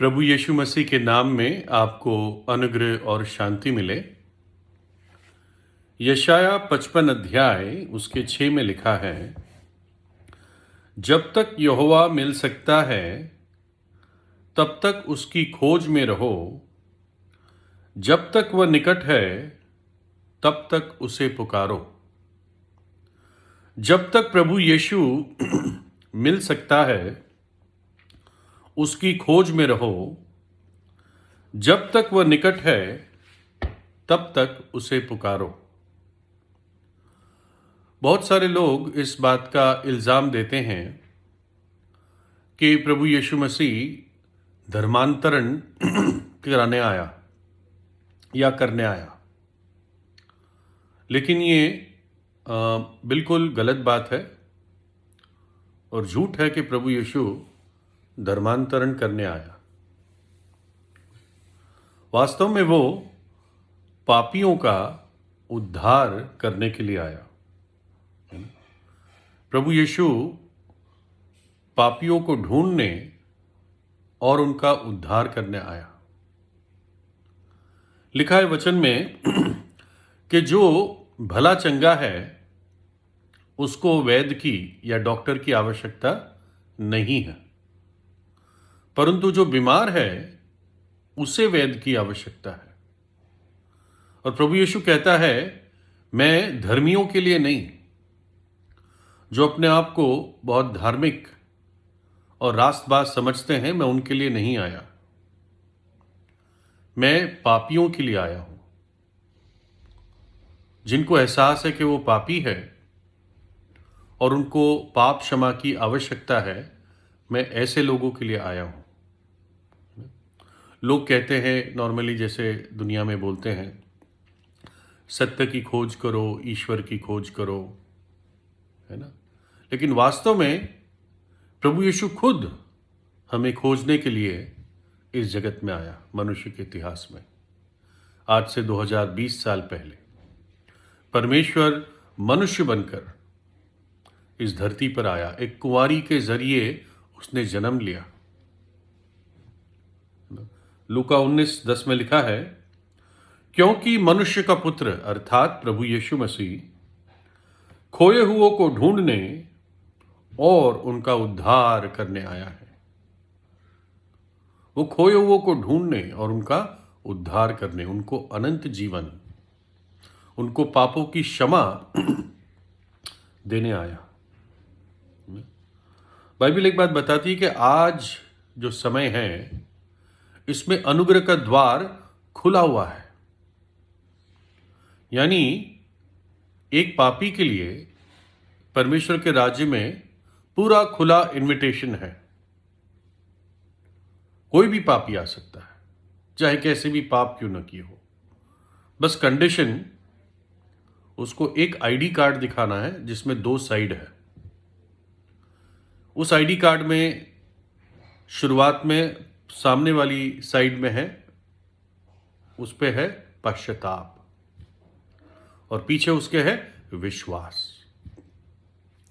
प्रभु यीशु मसीह के नाम में आपको अनुग्रह और शांति मिले। यशाया 55 अध्याय उसके 6 में लिखा है, जब तक यहोवा मिल सकता है तब तक उसकी खोज में रहो, जब तक वह निकट है तब तक उसे पुकारो। जब तक प्रभु यीशु मिल सकता है उसकी खोज में रहो, जब तक वह निकट है तब तक उसे पुकारो। बहुत सारे लोग इस बात का इल्ज़ाम देते हैं कि प्रभु यीशु मसीह धर्मांतरण कराने आया या करने आया, लेकिन ये बिल्कुल गलत बात है और झूठ है कि प्रभु यीशु धर्मांतरण करने आया। वास्तव में वो पापियों का उद्धार करने के लिए आया। प्रभु यीशु पापियों को ढूंढने और उनका उद्धार करने आया। लिखा है वचन में कि जो भला चंगा है उसको वैद्य की या डॉक्टर की आवश्यकता नहीं है, परंतु जो बीमार है उसे वैद्य की आवश्यकता है। और प्रभु यीशु कहता है, मैं धर्मियों के लिए नहीं, जो अपने आप को बहुत धार्मिक और रास्तबाज समझते हैं, मैं उनके लिए नहीं आया, मैं पापियों के लिए आया हूं। जिनको एहसास है कि वो पापी है और उनको पाप क्षमा की आवश्यकता है, मैं ऐसे लोगों के लिए आया हूं। लोग कहते हैं नॉर्मली, जैसे दुनिया में बोलते हैं, सत्य की खोज करो, ईश्वर की खोज करो, है ना। लेकिन वास्तव में प्रभु यीशु खुद हमें खोजने के लिए इस जगत में आया। मनुष्य के इतिहास में आज से 2020 साल पहले परमेश्वर मनुष्य बनकर इस धरती पर आया। एक कुंवारी के जरिए उसने जन्म लिया। लूका 19:10 में लिखा है, क्योंकि मनुष्य का पुत्र अर्थात प्रभु यीशु मसीह खोए हुओं को ढूंढने और उनका उद्धार करने आया है। वो खोए हुओं को ढूंढने और उनका उद्धार करने, उनको अनंत जीवन, उनको पापों की क्षमा देने आया। बाइबल एक बात बताती है कि आज जो समय है इसमें अनुग्रह का द्वार खुला हुआ है। यानी एक पापी के लिए परमेश्वर के राज्य में पूरा खुला इनविटेशन है। कोई भी पापी आ सकता है, चाहे कैसे भी पाप क्यों न किए हो। बस कंडीशन, उसको एक आईडी कार्ड दिखाना है जिसमें 2 साइड है। उस आईडी कार्ड में शुरुआत में सामने वाली साइड में है, उस पे है पश्चाताप, और पीछे उसके है विश्वास।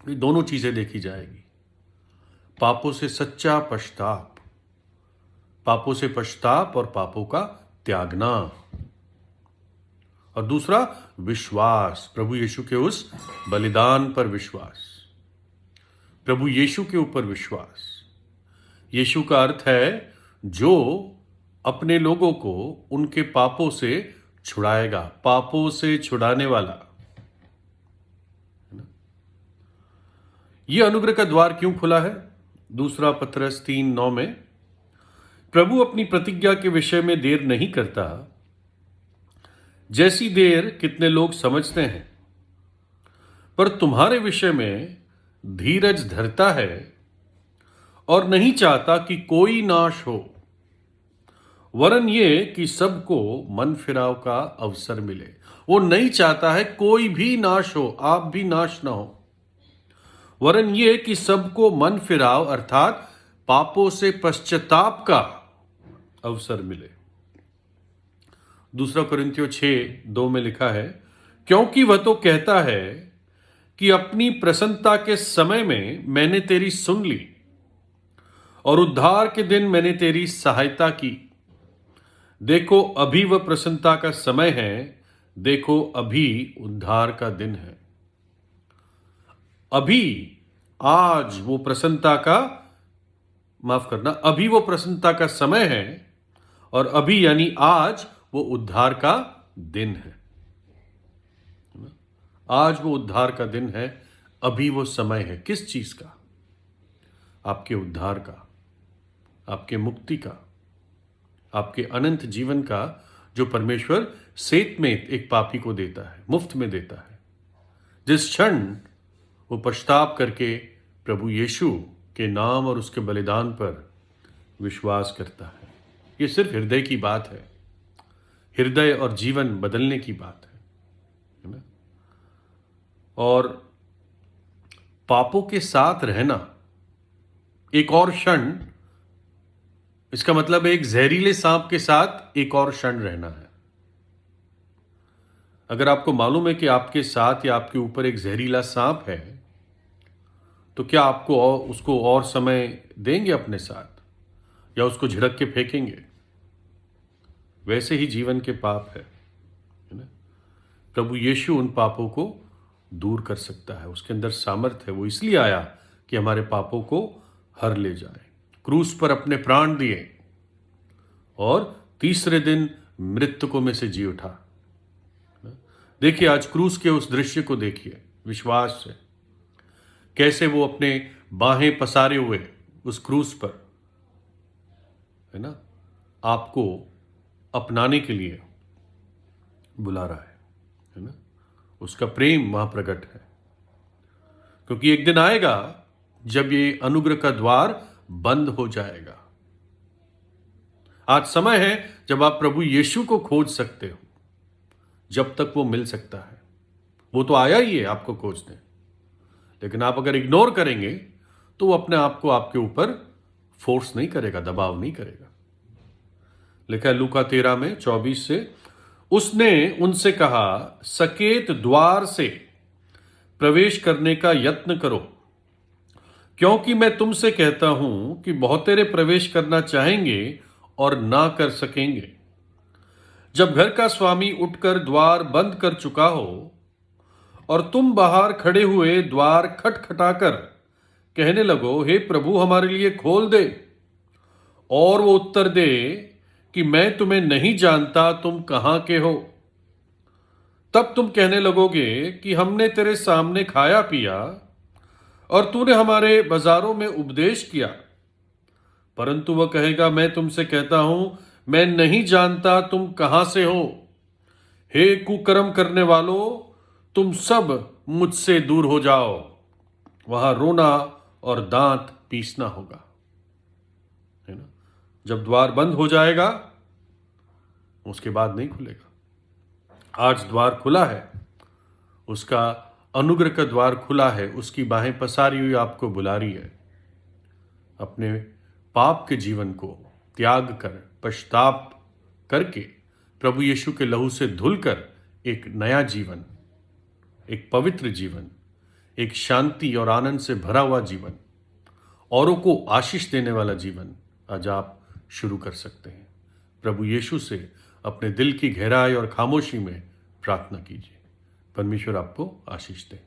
ये दोनों चीजें देखी जाएगी। पापों से सच्चा पश्चाताप, पापों से पश्चाताप और पापों का त्यागना, और दूसरा विश्वास, प्रभु यीशु के उस बलिदान पर विश्वास, प्रभु यीशु के ऊपर विश्वास। यीशु का अर्थ है जो अपने लोगों को उनके पापों से छुड़ाएगा, पापों से छुड़ाने वाला। यह अनुग्रह का द्वार क्यों खुला है? दूसरा पतरस 3:9 में, प्रभु अपनी प्रतिज्ञा के विषय में देर नहीं करता, जैसी देर कितने लोग समझते हैं, पर तुम्हारे विषय में धीरज धरता है और नहीं चाहता कि कोई नाश हो, वरन ये कि सबको मन फिराव का अवसर मिले। वो नहीं चाहता है कोई भी नाश हो, आप भी नाश ना हो, वरन ये कि सबको मन फिराव अर्थात पापों से पश्चाताप का अवसर मिले। दूसरा कोरिन्थियों 6:2 में लिखा है, क्योंकि वह तो कहता है कि अपनी प्रसन्नता के समय में मैंने तेरी सुन ली, और उद्धार के दिन मैंने तेरी सहायता की। देखो अभी वह प्रसन्नता का समय है, देखो अभी उद्धार का दिन है। अभी, आज वो प्रसन्नता का, माफ करना, अभी वो प्रसन्नता का समय है, और अभी यानी आज वो उद्धार का दिन है। आज वो उद्धार का दिन है, अभी वो समय है। किस चीज का? आपके उद्धार का, आपके मुक्ति का, आपके अनंत जीवन का, जो परमेश्वर सेत में एक पापी को देता है, मुफ्त में देता है। जिस क्षण वो पश्चाताप करके प्रभु यीशु के नाम और उसके बलिदान पर विश्वास करता है। ये सिर्फ हृदय की बात है, हृदय और जीवन बदलने की बात है ना? और पापों के साथ रहना एक और क्षण, इसका मतलब एक जहरीले सांप के साथ एक और क्षण रहना है। अगर आपको मालूम है कि आपके साथ या आपके ऊपर एक जहरीला सांप है, तो क्या आपको उसको और समय देंगे अपने साथ, या उसको झिड़क के फेंकेंगे? वैसे ही जीवन के पाप है ना? प्रभु यीशु उन पापों को दूर कर सकता है, उसके अंदर सामर्थ है। वो इसलिए आया कि हमारे पापों को हर ले जाए। क्रूस पर अपने प्राण दिए और तीसरे दिन मृतकों में से जी उठा। देखिए, आज क्रूस के उस दृश्य को देखिए विश्वास से, कैसे वो अपने बाहें पसारे हुए उस क्रूस पर, है ना, आपको अपनाने के लिए बुला रहा है ना? उसका प्रेम वहां प्रकट है, क्योंकि एक दिन आएगा जब ये अनुग्रह का द्वार बंद हो जाएगा। आज समय है जब आप प्रभु यीशु को खोज सकते हो, जब तक वो मिल सकता है। वो तो आया ही है आपको खोजने, लेकिन आप अगर इग्नोर करेंगे तो वो अपने आप को आपके ऊपर फोर्स नहीं करेगा, दबाव नहीं करेगा। लिखा है लूका 13 में 24 से, उसने उनसे कहा, सकेत द्वार से प्रवेश करने का यत्न करो, क्योंकि मैं तुमसे कहता हूं कि बहुतेरे प्रवेश करना चाहेंगे और ना कर सकेंगे। जब घर का स्वामी उठकर द्वार बंद कर चुका हो और तुम बाहर खड़े हुए द्वार खटखटाकर कहने लगो, हे प्रभु हमारे लिए खोल दे, और वो उत्तर दे कि मैं तुम्हें नहीं जानता, तुम कहां के हो, तब तुम कहने लगोगे कि हमने तेरे सामने खाया पिया और तूने हमारे बाजारों में उपदेश किया। परंतु वह कहेगा, मैं तुमसे कहता हूं, मैं नहीं जानता तुम कहां से हो। हे कुकर्म करने वालों, तुम सब मुझसे दूर हो जाओ। वहां रोना और दांत पीसना होगा, है ना? जब द्वार बंद हो जाएगा उसके बाद नहीं खुलेगा। आज द्वार खुला है, उसका अनुग्रह का द्वार खुला है, उसकी बाहें पसारी हुई आपको बुला रही है। अपने पाप के जीवन को त्याग कर, पश्चाताप करके, प्रभु यीशु के लहू से धुलकर एक नया जीवन, एक पवित्र जीवन, एक शांति और आनंद से भरा हुआ जीवन, औरों को आशीष देने वाला जीवन आज आप शुरू कर सकते हैं। प्रभु यीशु से अपने दिल की गहराई और खामोशी में प्रार्थना कीजिए। परमेश्वर आपको आशीष दे।